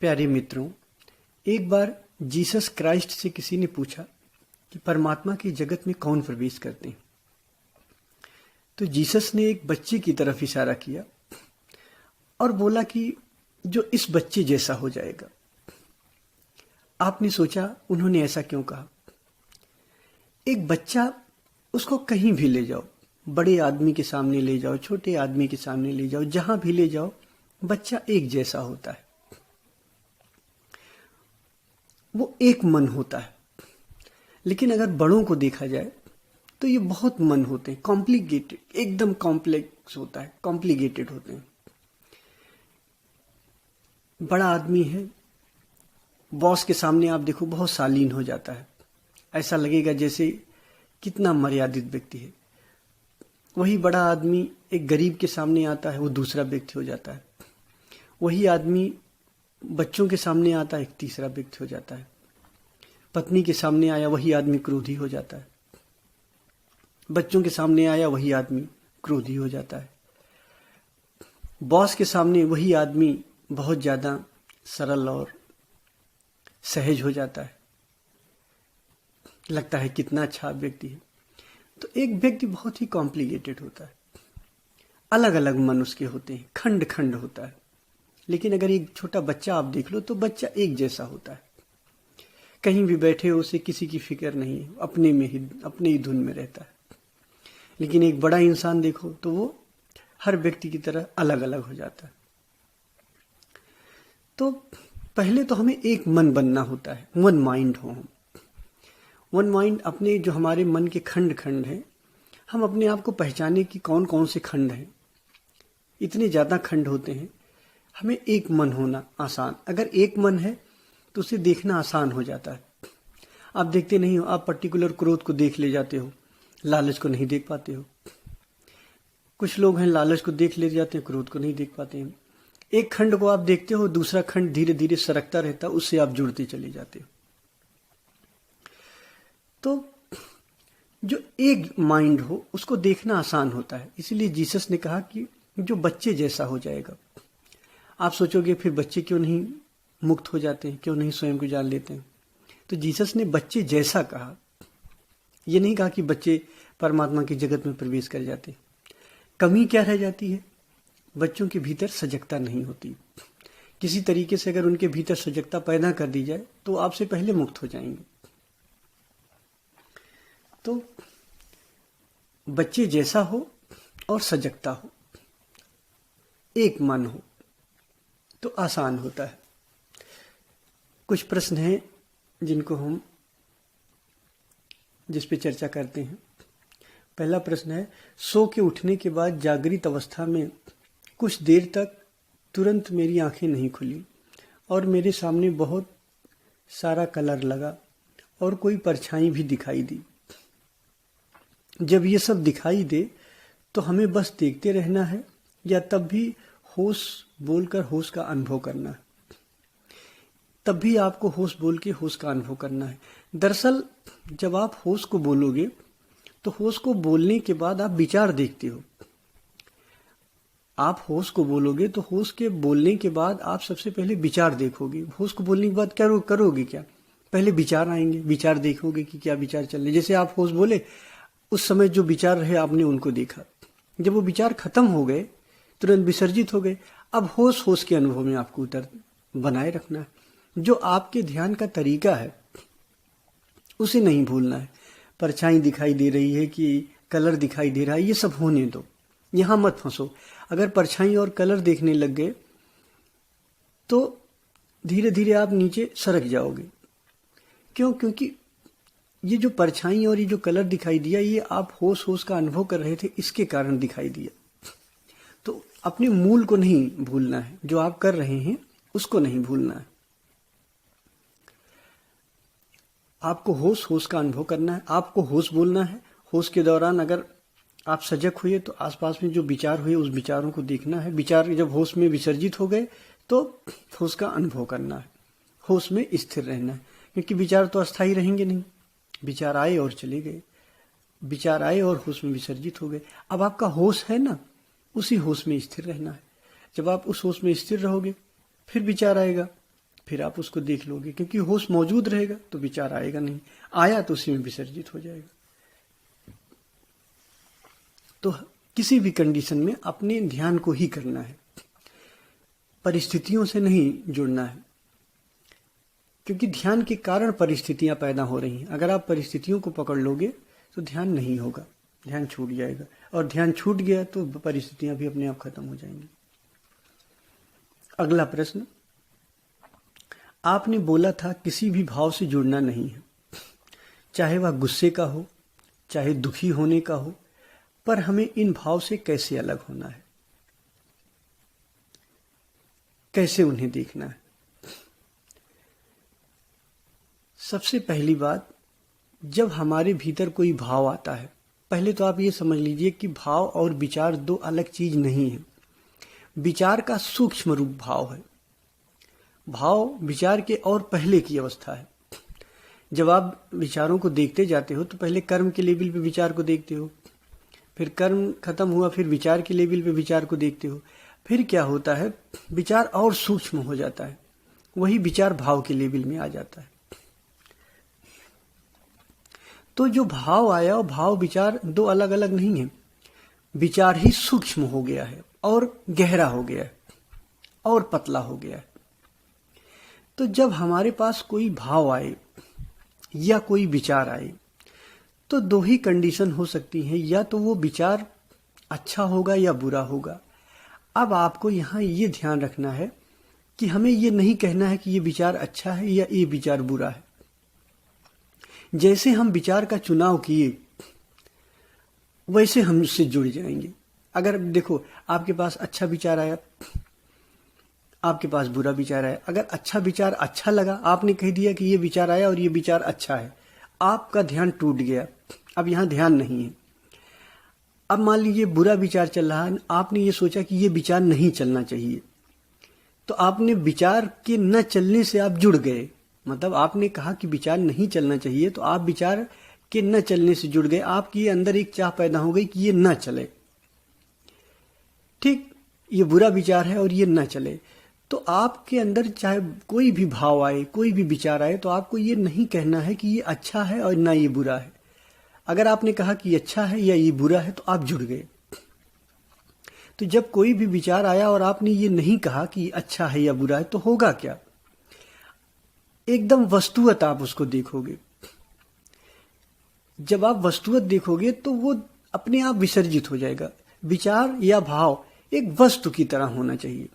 प्यारे मित्रों, एक बार जीसस क्राइस्ट से किसी ने पूछा कि परमात्मा की जगत में कौन प्रवेश करते हैं। तो जीसस ने एक बच्चे की तरफ इशारा किया और बोला कि जो इस बच्चे जैसा हो जाएगा। आपने सोचा उन्होंने ऐसा क्यों कहा? एक बच्चा, उसको कहीं भी ले जाओ, बड़े आदमी के सामने ले जाओ, छोटे आदमी के सामने ले जाओ, जहां भी ले जाओ, बच्चा एक जैसा होता है। वो एक मन होता है। लेकिन अगर बड़ों को देखा जाए तो ये बहुत मन होते हैं, कॉम्प्लिकेटेड, एकदम कॉम्प्लेक्स होता है, कॉम्प्लिकेटेड होते हैं। बड़ा आदमी है, बॉस के सामने आप देखो बहुत शालीन हो जाता है, ऐसा लगेगा जैसे कितना मर्यादित व्यक्ति है। वही बड़ा आदमी एक गरीब के सामने आता है, वो दूसरा व्यक्ति हो जाता है। वही आदमी बच्चों के सामने आता है, एक तीसरा व्यक्ति हो जाता है। पत्नी के सामने आया, वही आदमी क्रोधी हो जाता है। बच्चों के सामने आया, वही आदमी क्रोधी हो जाता है। बॉस के सामने वही आदमी बहुत ज्यादा सरल और सहज हो जाता है, लगता है कितना अच्छा व्यक्ति है। तो एक व्यक्ति बहुत ही कॉम्प्लिकेटेड होता है, अलग अलग मन उसके होते हैं, खंड खंड होता है। लेकिन अगर एक छोटा बच्चा आप देख लो तो बच्चा एक जैसा होता है। कहीं भी बैठे हो, उसे किसी की फिक्र नहीं है, अपने में ही, अपने ही धुन में रहता है। लेकिन एक बड़ा इंसान देखो तो वो हर व्यक्ति की तरह अलग अलग हो जाता है। तो पहले तो हमें एक मन बनना होता है, वन माइंड हो हम। वन माइंड, अपने जो हमारे मन के खंड खंड हैं, हम अपने आप को पहचाने कि कौन कौन से खंड हैं। इतने ज्यादा खंड होते हैं, हमें एक मन होना आसान। अगर एक मन है तो उसे देखना आसान हो जाता है। आप देखते नहीं हो, आप पर्टिकुलर क्रोध को देख ले जाते हो, लालच को नहीं देख पाते हो। कुछ लोग हैं लालच को देख ले जाते हैं, क्रोध को नहीं देख पाते हैं। एक खंड को आप देखते हो, दूसरा खंड धीरे धीरे सरकता रहता है, उससे आप जुड़ते चले जाते हो। तो जो एक माइंड हो उसको देखना आसान होता है। इसीलिए जीसस ने कहा कि जो बच्चे जैसा हो जाएगा। आप सोचोगे फिर बच्चे क्यों नहीं मुक्त हो जाते हैं, क्यों नहीं स्वयं को जान लेते हैं? तो जीसस ने बच्चे जैसा कहा। ये नहीं कहा कि बच्चे परमात्मा की जगत में प्रवेश कर जाते। कमी क्या रह जाती है? बच्चों के भीतर सजगता नहीं होती। किसी तरीके से अगर उनके भीतर सजगता पैदा कर दी जाए तो आपसे पहले मुक्त हो जाएंगे। तो बच्चे जैसा हो और सजगता हो, एक मन हो तो आसान होता है। कुछ प्रश्न हैं जिनको हम जिस पे चर्चा करते हैं। पहला प्रश्न है, सो के उठने के बाद जागृत अवस्था में कुछ देर तक तुरंत मेरी आंखें नहीं खुली और मेरे सामने बहुत सारा कलर लगा और कोई परछाई भी दिखाई दी। जब ये सब दिखाई दे तो हमें बस देखते रहना है या तब भी होश बोलकर होश का अनुभव करना है? तब भी आपको होश बोल के होश का अनुभव करना है। दरअसल जब आप होश को बोलोगे तो होश को बोलने के बाद आप विचार देखते हो। आप होश को बोलोगे तो होश के बोलने के बाद आप सबसे पहले विचार देखोगे। होश को बोलने के बाद क्या करोगे? क्या पहले विचार आएंगे, विचार देखोगे कि क्या विचार चल रहे। जैसे आप होश बोले, उस समय जो विचार रहे आपने उनको देखा। जब वो विचार खत्म हो गए, तुरंत विसर्जित हो गए, अब होश के अनुभव में आपको उतर बनाए रखना है। जो आपके ध्यान का तरीका है उसे नहीं भूलना है। परछाई दिखाई दे रही है कि कलर दिखाई दे रहा है, ये सब होने दो, यहां मत फंसो। अगर परछाई और कलर देखने लग गए तो धीरे धीरे आप नीचे सरक जाओगे। क्यों? क्योंकि ये जो परछाई और ये जो कलर दिखाई दिया, ये आप होश का अनुभव कर रहे थे, इसके कारण दिखाई दिया। तो अपने मूल को नहीं भूलना है, जो आप कर रहे हैं उसको नहीं भूलना है। आपको होश का अनुभव करना है, आपको होश बोलना है। होश के दौरान अगर आप सजग हुए तो आसपास में जो विचार हुए उस विचारों को देखना है। विचार जब होश में विसर्जित हो गए तो होश का अनुभव करना है, होश में स्थिर रहना है। क्योंकि विचार तो अस्थायी रहेंगे नहीं, विचार आए और चले गए, विचार आए और होश में विसर्जित हो गए। अब आपका होश है ना, उसी होश में स्थिर रहना है। जब आप उस होश में स्थिर रहोगे फिर विचार आएगा, फिर आप उसको देख लोगे, क्योंकि होश मौजूद रहेगा तो विचार आएगा नहीं, आया तो उसी में विसर्जित हो जाएगा। तो किसी भी कंडीशन में अपने ध्यान को ही करना है, परिस्थितियों से नहीं जुड़ना है, क्योंकि ध्यान के कारण परिस्थितियां पैदा हो रही हैं। अगर आप परिस्थितियों को पकड़ लोगे तो ध्यान नहीं होगा, ध्यान छूट जाएगा, और ध्यान छूट गया तो परिस्थितियां भी अपने आप खत्म हो जाएंगी। अगला प्रश्न, आपने बोला था किसी भी भाव से जुड़ना नहीं है, चाहे वह गुस्से का हो, चाहे दुखी होने का हो, पर हमें इन भाव से कैसे अलग होना है, कैसे उन्हें देखना है। सबसे पहली बात, जब हमारे भीतर कोई भाव आता है, पहले तो आप ये समझ लीजिए कि भाव और विचार दो अलग चीज नहीं है। विचार का सूक्ष्म रूप भाव है, भाव विचार के और पहले की अवस्था है। जब आप विचारों को देखते जाते हो तो पहले कर्म के लेवल पे विचार को देखते हो, फिर कर्म खत्म हुआ, फिर विचार के लेवल पे विचार को देखते हो, फिर क्या होता है, विचार और सूक्ष्म हो जाता है, वही विचार भाव के लेवल में आ जाता है। तो जो भाव आया वो भाव विचार दो अलग अलग नहीं है, विचार ही सूक्ष्म हो गया है और गहरा हो गया है और पतला हो गया है। तो जब हमारे पास कोई भाव आए या कोई विचार आए तो दो ही कंडीशन हो सकती है, या तो वो विचार अच्छा होगा या बुरा होगा। अब आपको यहाँ ये ध्यान रखना है कि हमें ये नहीं कहना है कि ये विचार अच्छा है या ये विचार बुरा है। जैसे हम विचार का चुनाव किए वैसे हम उससे जुड़ जाएंगे। अगर देखो आपके पास अच्छा विचार आया, आपके पास बुरा विचार आया, अगर अच्छा विचार अच्छा लगा, आपने कह दिया कि ये विचार आया और ये विचार अच्छा है, आपका ध्यान टूट गया, अब यहां ध्यान नहीं है। अब मान लीजिए बुरा विचार चल रहा है, आपने ये सोचा कि ये विचार नहीं चलना चाहिए, तो आपने विचार के न चलने से आप जुड़ गए, मतलब आपने कहा कि विचार नहीं चलना चाहिए तो आप विचार के न चलने से जुड़ गए, आपके अंदर एक चाह पैदा हो गई कि ये न चले। ठीक, ये बुरा विचार है और ये न चले, तो आपके अंदर चाहे कोई भी भाव आए, कोई भी विचार आए, तो आपको ये नहीं कहना है कि ये अच्छा है और ना ये बुरा है। अगर आपने कहा कि ये अच्छा है या ये बुरा है तो आप जुड़ गए। तो जब कोई भी विचार आया और आपने ये नहीं कहा कि ये अच्छा है या बुरा है, तो होगा क्या, एकदम वस्तुवत आप उसको देखोगे। जब आप वस्तुवत देखोगे तो वो अपने आप विसर्जित हो जाएगा। विचार या भाव एक वस्तु की तरह होना चाहिए।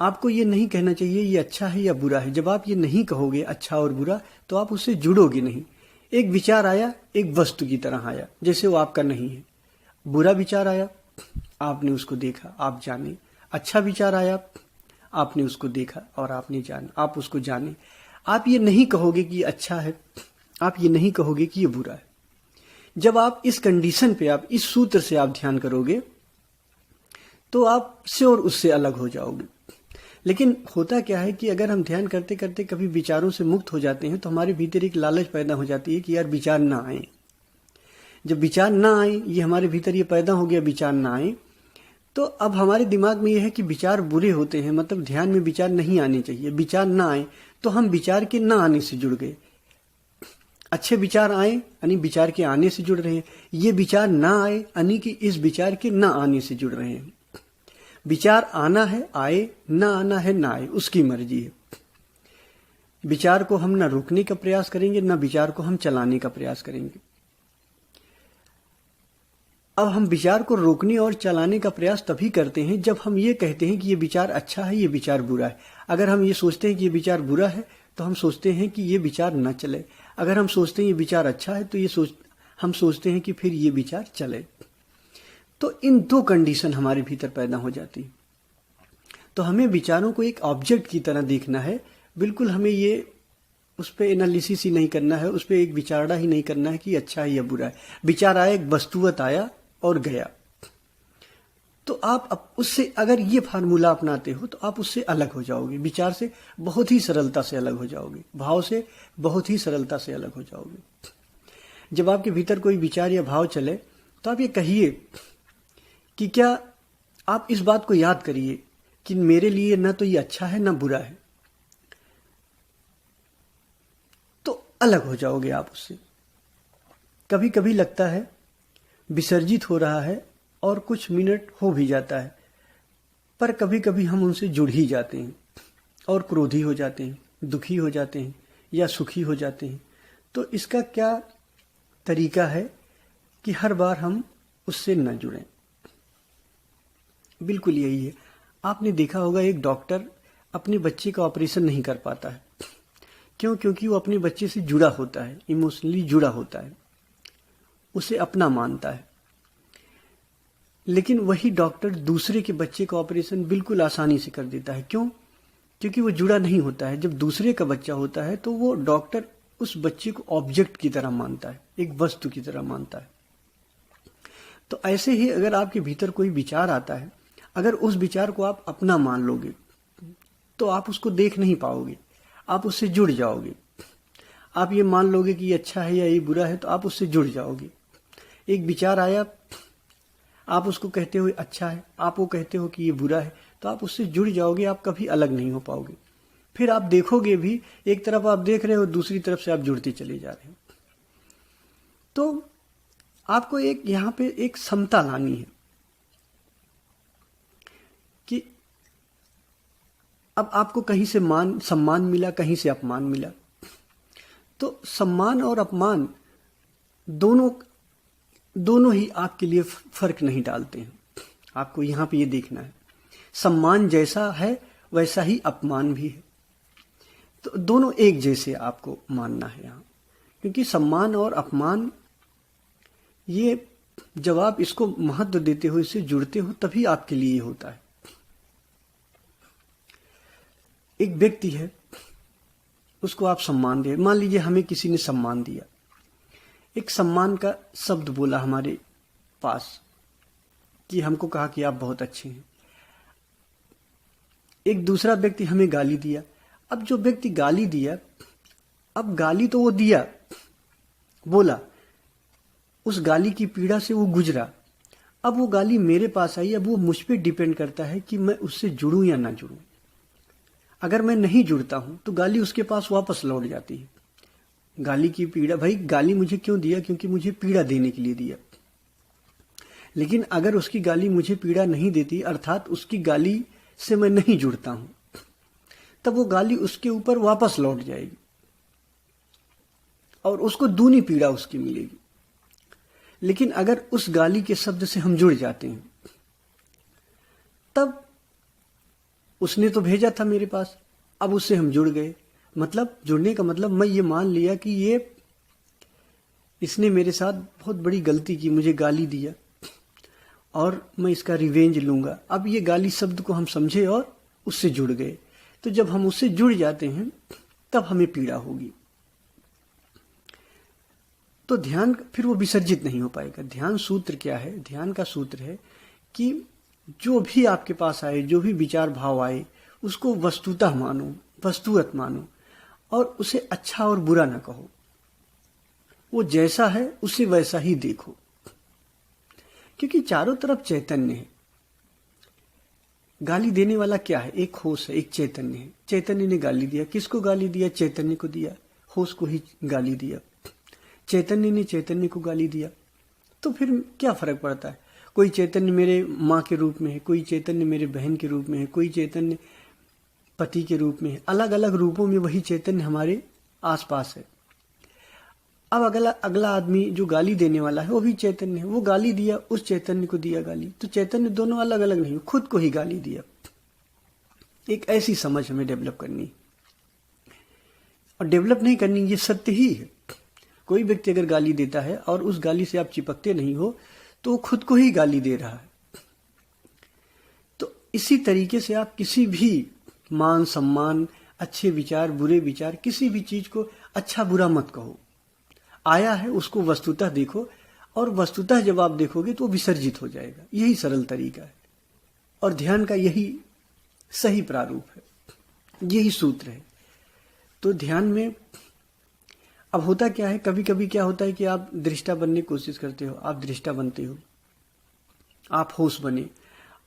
आपको ये नहीं कहना चाहिए ये अच्छा है या बुरा है। जब आप ये नहीं कहोगे अच्छा और बुरा, तो आप उससे जुड़ोगे नहीं। एक विचार आया, एक वस्तु की तरह आया, जैसे वो आपका नहीं है। बुरा विचार आया, आपने उसको देखा, आप जाने। अच्छा विचार आया, आपने उसको देखा और आपने जाना, आप उसको जाने। आप ये नहीं कहोगे कि ये अच्छा है, आप ये नहीं कहोगे कि ये बुरा है। जब आप इस कंडीशन पे, आप इस सूत्र से आप ध्यान करोगे तो आप श्योर उससे अलग हो जाओगे। लेकिन होता क्या है कि अगर हम ध्यान करते करते कभी विचारों से मुक्त हो जाते हैं तो हमारे भीतर एक लालच पैदा हो जाती है कि यार विचार ना आए। जब विचार ना आए, ये हमारे भीतर ये पैदा हो गया विचार ना आए, तो अब हमारे दिमाग में यह है कि विचार बुरे होते हैं, मतलब ध्यान में विचार नहीं आने चाहिए। विचार ना आए तो हम विचार के ना आने से जुड़ गए। अच्छे विचार आए यानी विचार के आने से जुड़ रहे हैं। ये विचार ना आए यानी कि इस विचार के ना आने से जुड़ रहे हैं। विचार आना है आए, ना आना है ना आए, उसकी मर्जी है। विचार को हम ना रोकने का प्रयास करेंगे, ना विचार को हम चलाने का प्रयास करेंगे। अब हम विचार को रोकने और चलाने का प्रयास तभी करते हैं जब हम ये कहते हैं कि ये विचार अच्छा है, ये विचार बुरा है। अगर हम ये सोचते हैं कि ये विचार बुरा है तो हम सोचते हैं कि ये विचार न चले। अगर हम सोचते हैं ये विचार अच्छा है तो हम सोचते हैं कि फिर ये विचार चले। तो इन दो कंडीशन हमारे भीतर पैदा हो जाती। तो हमें विचारों को एक ऑब्जेक्ट की तरह देखना है। बिल्कुल हमें ये उस पर एनालिसिस ही नहीं करना है, उस पर एक विचारणा ही नहीं करना है कि अच्छा है या बुरा है। विचार आया, एक वस्तुवत आया और गया। तो आप उससे अगर ये फार्मूला अपनाते हो तो आप उससे अलग हो जाओगे। विचार से बहुत ही सरलता से अलग हो जाओगे, भाव से बहुत ही सरलता से अलग हो जाओगे। जब आपके भीतर कोई विचार या भाव चले तो आप ये कहिए कि क्या, आप इस बात को याद करिए कि मेरे लिए ना तो ये अच्छा है ना बुरा है, तो अलग हो जाओगे आप उससे। कभी कभी लगता है विसर्जित हो रहा है और कुछ मिनट हो भी जाता है, पर कभी कभी हम उनसे जुड़ ही जाते हैं और क्रोधी हो जाते हैं, दुखी हो जाते हैं या सुखी हो जाते हैं। तो इसका क्या तरीका है कि हर बार हम उससे न जुड़ें? बिल्कुल यही है। आपने देखा होगा एक डॉक्टर अपने बच्चे का ऑपरेशन नहीं कर पाता है। क्यों? क्योंकि वो अपने बच्चे से जुड़ा होता है, इमोशनली जुड़ा होता है, उसे अपना मानता है। लेकिन वही डॉक्टर दूसरे के बच्चे का ऑपरेशन बिल्कुल आसानी से कर देता है। क्यों? क्योंकि वो जुड़ा नहीं होता है। जब दूसरे का बच्चा होता है तो वो डॉक्टर उस बच्चे को ऑब्जेक्ट की तरह मानता है, एक वस्तु की तरह मानता है। तो ऐसे ही अगर आपके भीतर कोई विचार आता है, अगर उस विचार को आप अपना मान लोगे तो आप उसको देख नहीं पाओगे, आप उससे जुड़ जाओगे। आप ये मान लोगे कि ये अच्छा है या ये बुरा है, तो आप उससे जुड़ जाओगे। एक विचार आया, आप उसको कहते हो अच्छा है, आप वो कहते हो कि ये बुरा है, तो आप उससे जुड़ जाओगे, आप कभी अलग नहीं हो पाओगे। फिर आप देखोगे भी, एक तरफ आप देख रहे हो, दूसरी तरफ से आप जुड़ते चले जा रहे हो। तो आपको एक यहां पे एक समता लानी है कि अब आपको कहीं से सम्मान मिला, कहीं से अपमान मिला, तो सम्मान और अपमान दोनों ही आपके लिए फर्क नहीं डालते हैं। आपको यहां पे ये देखना है, सम्मान जैसा है वैसा ही अपमान भी है। तो दोनों एक जैसे आपको मानना है यहां, क्योंकि सम्मान और अपमान, ये जब आप इसको महत्व देते हो, इससे जुड़ते हो, तभी आपके लिए होता है। एक व्यक्ति है, उसको आप सम्मान दे, मान लीजिए हमें किसी ने सम्मान दिया, एक सम्मान का शब्द बोला हमारे पास कि हमको कहा कि आप बहुत अच्छे हैं। एक दूसरा व्यक्ति हमें गाली दिया। अब जो व्यक्ति गाली दिया, अब गाली तो वो दिया, बोला, उस गाली की पीड़ा से वो गुजरा। अब वो गाली मेरे पास आई, अब वो मुझ पे डिपेंड करता है कि मैं उससे जुड़ूं या ना जुड़ूं। अगर मैं नहीं जुड़ता हूं तो गाली उसके पास वापस लौट जाती है। गाली की पीड़ा, भाई गाली मुझे क्यों दिया? क्योंकि मुझे पीड़ा देने के लिए दिया। लेकिन अगर उसकी गाली मुझे पीड़ा नहीं देती, अर्थात उसकी गाली से मैं नहीं जुड़ता हूं, तब वो गाली उसके ऊपर वापस लौट जाएगी और उसको दूनी पीड़ा उसकी मिलेगी। लेकिन अगर उस गाली के शब्द से हम जुड़ जाते हैं, तब उसने तो भेजा था मेरे पास, अब उससे हम जुड़ गए। मतलब जुड़ने का मतलब मैं ये मान लिया कि इसने मेरे साथ बहुत बड़ी गलती की, मुझे गाली दिया और मैं इसका रिवेंज लूंगा। अब ये गाली शब्द को हम समझे और उससे जुड़ गए। तो जब हम उससे जुड़ जाते हैं तब हमें पीड़ा होगी। तो ध्यान फिर वो विसर्जित नहीं हो पाएगा। ध्यान सूत्र क्या है? ध्यान का सूत्र है कि जो भी आपके पास आए, जो भी विचार भाव आए, उसको वस्तुतः मानो, वस्तुगत मानो और उसे अच्छा और बुरा ना कहो। वो जैसा है उसे वैसा ही देखो, क्योंकि चारों तरफ चैतन्य है। गाली देने वाला क्या है? एक होश है, एक चैतन्य है। चैतन्य ने गाली दिया, किसको गाली दिया? चैतन्य को दिया, होश को ही गाली दिया। चैतन्य ने चैतन्य को गाली दिया, तो फिर क्या फर्क पड़ता है? कोई चैतन्य मेरे माँ के रूप में है, कोई चैतन्य मेरे बहन के रूप में है, कोई चैतन्य पति के रूप में है। अलग अलग रूपों में वही चैतन्य हमारे आसपास है। अब अगला आदमी जो गाली देने वाला है वो भी चैतन्य है। वो गाली दिया, उस चैतन्य को दिया गाली, तो चैतन्य दोनों अलग अलग नहीं, खुद को ही गाली दिया। एक ऐसी समझ हमें डेवलप करनी, और डेवलप नहीं करनी, ये सत्य ही है। कोई व्यक्ति अगर गाली देता है और उस गाली से आप चिपकते नहीं हो, तो वो खुद को ही गाली दे रहा है। तो इसी तरीके से आप किसी भी मान सम्मान, अच्छे विचार, बुरे विचार, किसी भी चीज को अच्छा बुरा मत कहो। आया है उसको वस्तुतः देखो, और वस्तुतः जब आप देखोगे तो विसर्जित हो जाएगा। यही सरल तरीका है और ध्यान का यही सही प्रारूप है, यही सूत्र है। तो ध्यान में अब होता क्या है, कभी कभी क्या होता है कि आप दृष्टा बनने की कोशिश करते हो, आप दृष्टा बनते हो, आप होश बने।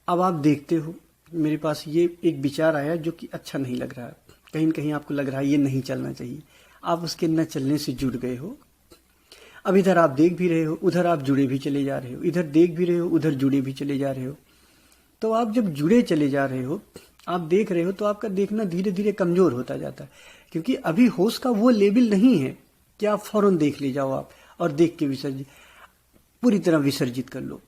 अब आप देखते हो, मेरे पास ये एक विचार आया जो कि अच्छा नहीं लग रहा, कहीं न कहीं आपको लग रहा है ये नहीं चलना चाहिए, आप उसके न चलने से जुड़ गए हो। अब इधर आप देख भी रहे हो, उधर आप जुड़े भी चले जा रहे हो, इधर देख भी रहे हो, उधर जुड़े भी चले जा रहे हो। तो आप जब जुड़े चले जा रहे हो, आप देख रहे हो, तो आपका देखना धीरे धीरे कमजोर होता जाता है, क्योंकि अभी होश का वो लेवल नहीं है कि आप फौरन देख ले जाओ आप और देख के विसर्जित, पूरी तरह विसर्जित कर लो।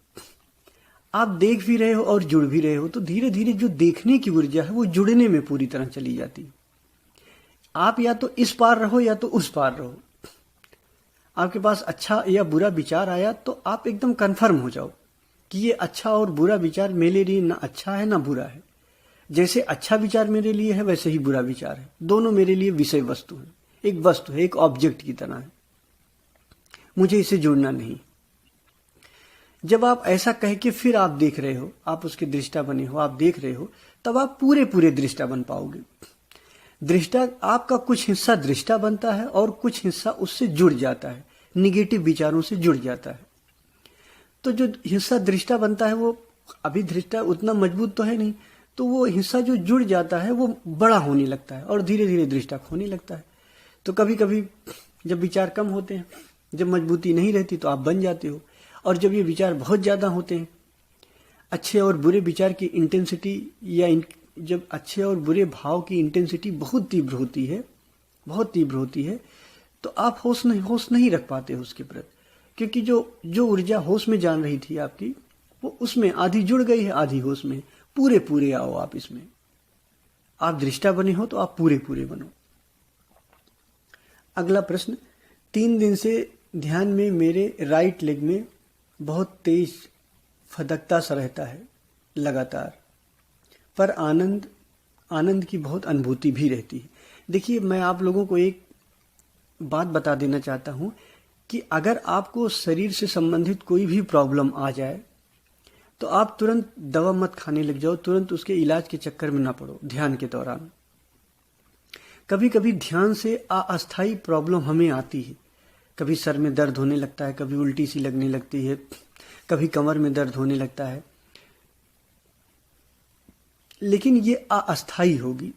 आप देख भी रहे हो और जुड़ भी रहे हो, तो धीरे धीरे जो देखने की ऊर्जा है वो जुड़ने में पूरी तरह चली जाती है। आप या तो इस पार रहो या तो उस पार रहो। आपके पास अच्छा या बुरा विचार आया तो आप एकदम कंफर्म हो जाओ कि ये अच्छा और बुरा विचार मेरे लिए ना अच्छा है ना बुरा है। जैसे अच्छा विचार मेरे लिए है वैसे ही बुरा विचार है, दोनों मेरे लिए विषय वस्तु है, एक वस्तु है, एक ऑब्जेक्ट की तरह है, मुझे इसे जुड़ना नहीं। जब आप ऐसा कह के फिर आप देख रहे हो, आप उसके दृष्टा बने हो, आप देख रहे हो, तब आप पूरे पूरे दृष्टा बन पाओगे। दृष्टा, आपका कुछ हिस्सा दृष्टा बनता है और कुछ हिस्सा उससे जुड़ जाता है, निगेटिव विचारों से जुड़ जाता है। तो जो हिस्सा दृष्टा बनता है वो अभी दृष्टा उतना मजबूत तो है नहीं, तो वो हिस्सा जो जुड़ जाता है वो बड़ा होने लगता है और धीरे धीरे दृष्टा खोने लगता है। तो कभी कभी जब विचार कम होते हैं, जब मजबूती नहीं रहती, तो आप बन जाते हो। और जब ये विचार बहुत ज्यादा होते हैं, अच्छे और बुरे विचार की इंटेंसिटी या जब अच्छे और बुरे भाव की इंटेंसिटी बहुत तीव्र होती है, बहुत तीव्र होती है, तो आप होश नहीं रख पाते हो उसके प्रति, क्योंकि जो ऊर्जा होश में जान रही थी आपकी, वो उसमें आधी जुड़ गई है, आधी होश में। पूरे पूरे आओ आप इसमें। आप दृष्टा बने हो तो आप पूरे पूरे बनो। अगला प्रश्न, 3 दिन से ध्यान में मेरे राइट लेग में बहुत तेज फदकता सा रहता है लगातार, पर आनंद की बहुत अनुभूति भी रहती है। देखिए, मैं आप लोगों को एक बात बता देना चाहता हूं कि अगर आपको शरीर से संबंधित कोई भी प्रॉब्लम आ जाए तो आप तुरंत दवा मत खाने लग जाओ, तुरंत उसके इलाज के चक्कर में ना पड़ो ध्यान के दौरान। कभी कभी ध्यान से अस्थायी प्रॉब्लम हमें आती है, कभी सर में दर्द होने लगता है, कभी उल्टी सी लगने लगती है, कभी कमर में दर्द होने लगता है, लेकिन ये अस्थायी होगी।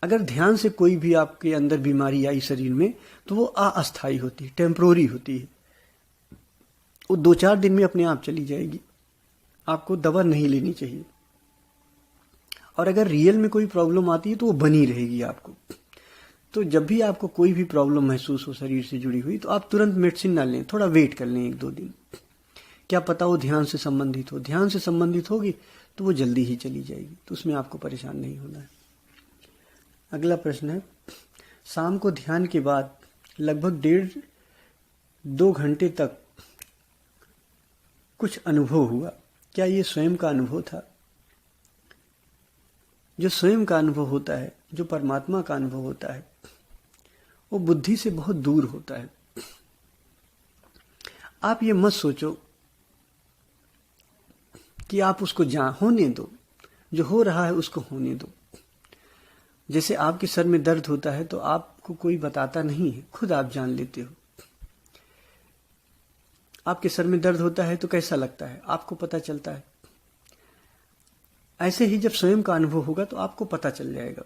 अगर ध्यान से कोई भी आपके अंदर बीमारी आई शरीर में तो वो अस्थायी होती है, टेम्परोरी होती है, वो 2-4 दिन में अपने आप चली जाएगी, आपको दवा नहीं लेनी चाहिए। और अगर रियल में कोई प्रॉब्लम आती है तो वो बनी रहेगी आपको। तो जब भी आपको कोई भी प्रॉब्लम महसूस हो शरीर से जुड़ी हुई, तो आप तुरंत मेडिसिन ना लें, थोड़ा वेट कर लें 1-2 दिन, क्या पता वो ध्यान से संबंधित हो। ध्यान से संबंधित होगी तो वो जल्दी ही चली जाएगी, तो उसमें आपको परेशान नहीं होना है। अगला प्रश्न है, शाम को ध्यान के बाद लगभग 1.5-2 घंटे तक कुछ अनुभव हुआ, क्या ये स्वयं का अनुभव था? जो स्वयं का अनुभव होता है, जो परमात्मा का अनुभव होता है, वो बुद्धि से बहुत दूर होता है। आप ये मत सोचो कि आप उसको होने दो, जो हो रहा है उसको होने दो। जैसे आपके सर में दर्द होता है तो आपको कोई बताता नहीं है, खुद आप जान लेते हो। आपके सर में दर्द होता है तो कैसा लगता है, आपको पता चलता है। ऐसे ही जब स्वयं का अनुभव होगा तो आपको पता चल जाएगा,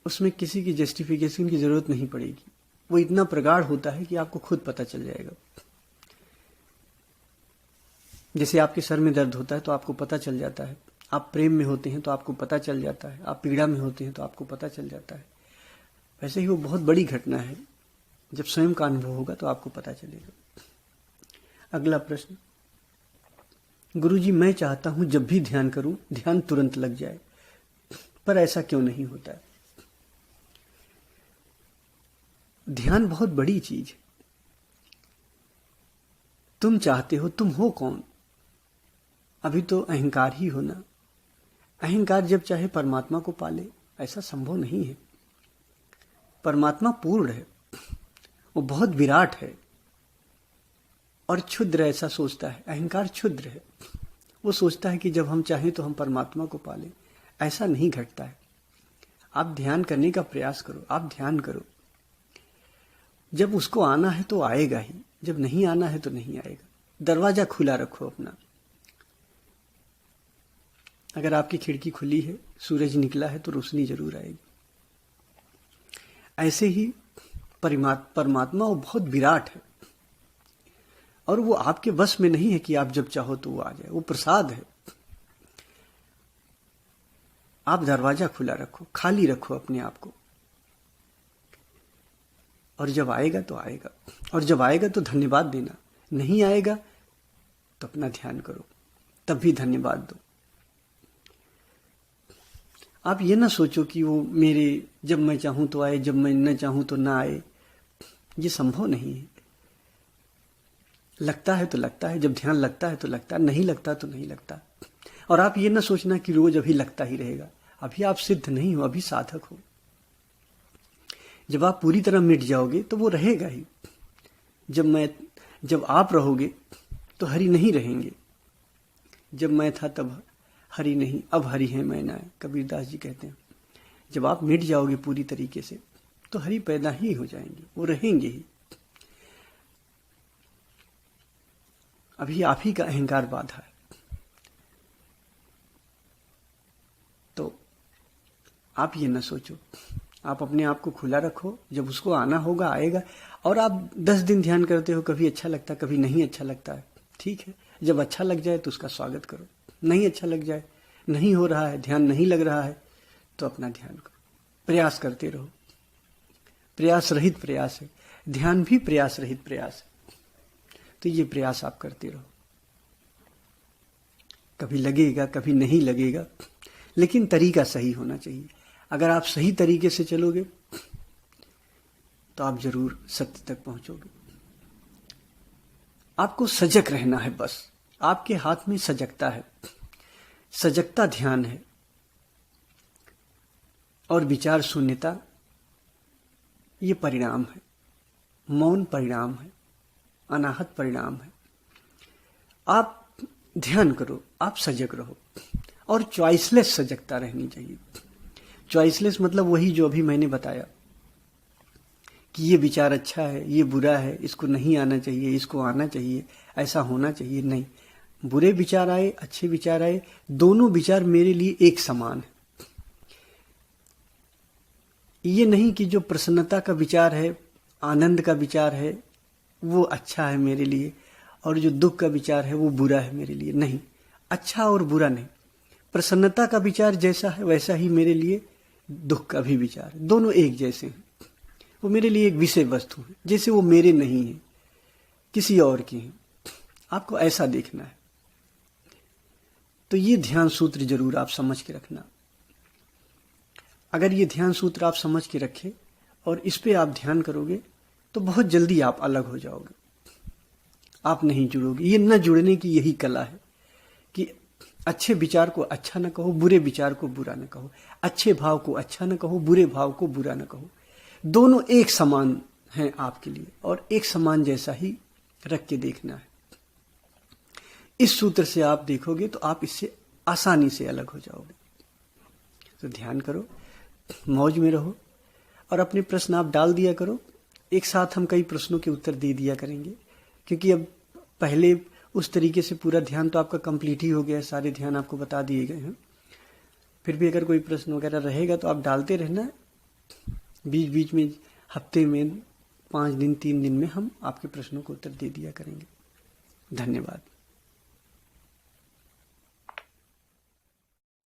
उसमें किसी की जस्टिफिकेशन की जरूरत नहीं पड़ेगी, वो इतना प्रगाढ़ होता है कि आपको खुद पता चल जाएगा। जैसे आपके सर में दर्द होता है तो आपको पता चल जाता है, आप प्रेम में होते हैं तो आपको पता चल जाता है, आप पीड़ा में होते हैं तो आपको पता चल जाता है। वैसे ही वो बहुत बड़ी घटना है, जब स्वयं का अनुभव होगा तो आपको पता चलेगा। अगला प्रश्न, गुरुजी मैं चाहता हूं जब भी ध्यान करूं ध्यान तुरंत लग जाए, पर ऐसा क्यों नहीं होता है? ध्यान बहुत बड़ी चीज है। तुम चाहते हो, तुम हो कौन? अभी तो अहंकार ही हो ना। अहंकार जब चाहे परमात्मा को पाले, ऐसा संभव नहीं है। परमात्मा पूर्ण है, वो बहुत विराट है, और क्षुद्र ऐसा सोचता है। अहंकार क्षुद्र है, वो सोचता है कि जब हम चाहें तो हम परमात्मा को पालें। ऐसा नहीं घटता है। आप ध्यान करने का प्रयास करो, आप ध्यान करो। जब उसको आना है तो आएगा ही, जब नहीं आना है तो नहीं आएगा। दरवाजा खुला रखो अपना। अगर आपकी खिड़की खुली है, सूरज निकला है तो रोशनी जरूर आएगी। ऐसे ही परमात्मा वो बहुत विराट है और वो आपके वश में नहीं है कि आप जब चाहो तो वो आ जाए। वो प्रसाद है। आप दरवाजा खुला रखो, खाली रखो अपने आप को, और जब आएगा तो आएगा। और जब आएगा तो धन्यवाद देना, नहीं आएगा तो अपना ध्यान करो, तब भी धन्यवाद दो। आप ये ना सोचो कि वो मेरे जब मैं चाहूं तो आए, जब मैं न चाहूं तो ना आए। ये संभव नहीं है। लगता है तो लगता है, जब ध्यान लगता है तो लगता है, नहीं लगता तो नहीं लगता। और आप ये ना सोचना कि रोज अभी लगता ही रहेगा। अभी आप सिद्ध नहीं हो, अभी साधक हो। जब आप पूरी तरह मिट जाओगे तो वो रहेगा ही। जब आप रहोगे तो हरि नहीं रहेंगे। जब मैं था तब हरि नहीं, अब हरि है मैं ना, कबीरदास जी कहते हैं। जब आप मिट जाओगे पूरी तरीके से तो हरि पैदा ही हो जाएंगे, वो रहेंगे ही। अभी आप ही का अहंकार बाधा है। तो आप ये ना सोचो, आप अपने आप को खुला रखो। जब उसको आना होगा आएगा। और आप 10 दिन ध्यान करते हो, कभी अच्छा लगता है, कभी नहीं अच्छा लगता है, ठीक है। जब अच्छा लग जाए तो उसका स्वागत करो, नहीं अच्छा लग जाए, नहीं हो रहा है, ध्यान नहीं लग रहा है, तो अपना ध्यान करो, प्रयास करते रहो। प्रयास रहित प्रयास है, ध्यान भी प्रयास रहित प्रयास है। तो ये प्रयास आप करते रहो। कभी लगेगा, कभी नहीं लगेगा, लेकिन तरीका सही होना चाहिए। अगर आप सही तरीके से चलोगे तो आप जरूर सत्य तक पहुंचोगे। आपको सजग रहना है बस। आपके हाथ में सजगता है, सजगता ध्यान है। और विचार शून्यता ये परिणाम है, मौन परिणाम है, अनाहत परिणाम है। आप ध्यान करो, आप सजग रहो। और चॉइसलेस सजगता रहनी चाहिए। चॉइसलेस मतलब वही जो अभी मैंने बताया कि ये विचार अच्छा है, ये बुरा है, इसको नहीं आना चाहिए, इसको आना चाहिए, ऐसा होना चाहिए। नहीं, बुरे विचार आए, अच्छे विचार आए, दोनों विचार मेरे लिए एक समान है। ये नहीं कि जो प्रसन्नता का विचार है, आनंद का विचार है, वो अच्छा है मेरे लिए, और जो दुख का विचार है वो बुरा है मेरे लिए। नहीं, अच्छा और बुरा नहीं। प्रसन्नता का विचार जैसा है वैसा ही मेरे लिए दुख का भी विचार है। दोनों एक जैसे हैं। वो मेरे लिए एक विषय वस्तु है, जैसे वो मेरे नहीं है, किसी और की है। आपको ऐसा देखना है। तो ये ध्यान सूत्र जरूर आप समझ के रखना। अगर ये ध्यान सूत्र आप समझ के रखे और इस पे आप ध्यान करोगे तो बहुत जल्दी आप अलग हो जाओगे। आप नहीं जुड़ोगे। ये न जुड़ने की यही कला है कि अच्छे विचार को अच्छा न कहो, बुरे विचार को बुरा न कहो, अच्छे भाव को अच्छा न कहो, बुरे भाव को बुरा न कहो। दोनों एक समान हैं आपके लिए, और एक समान जैसा ही रख के देखना है। इस सूत्र से आप देखोगे तो आप इससे आसानी से अलग हो जाओगे। तो ध्यान करो, मौज में रहो, और अपने प्रश्न आप डाल दिया करो। एक साथ हम कई प्रश्नों के उत्तर दे दिया करेंगे, क्योंकि अब पहले उस तरीके से पूरा ध्यान तो आपका कंप्लीट ही हो गया है, सारे ध्यान आपको बता दिए गए हैं। फिर भी अगर कोई प्रश्न वगैरह रहेगा तो आप डालते रहना। बीच बीच में हफ्ते में 5 दिन 3 दिन में हम आपके प्रश्नों को उत्तर दे दिया करेंगे। धन्यवाद।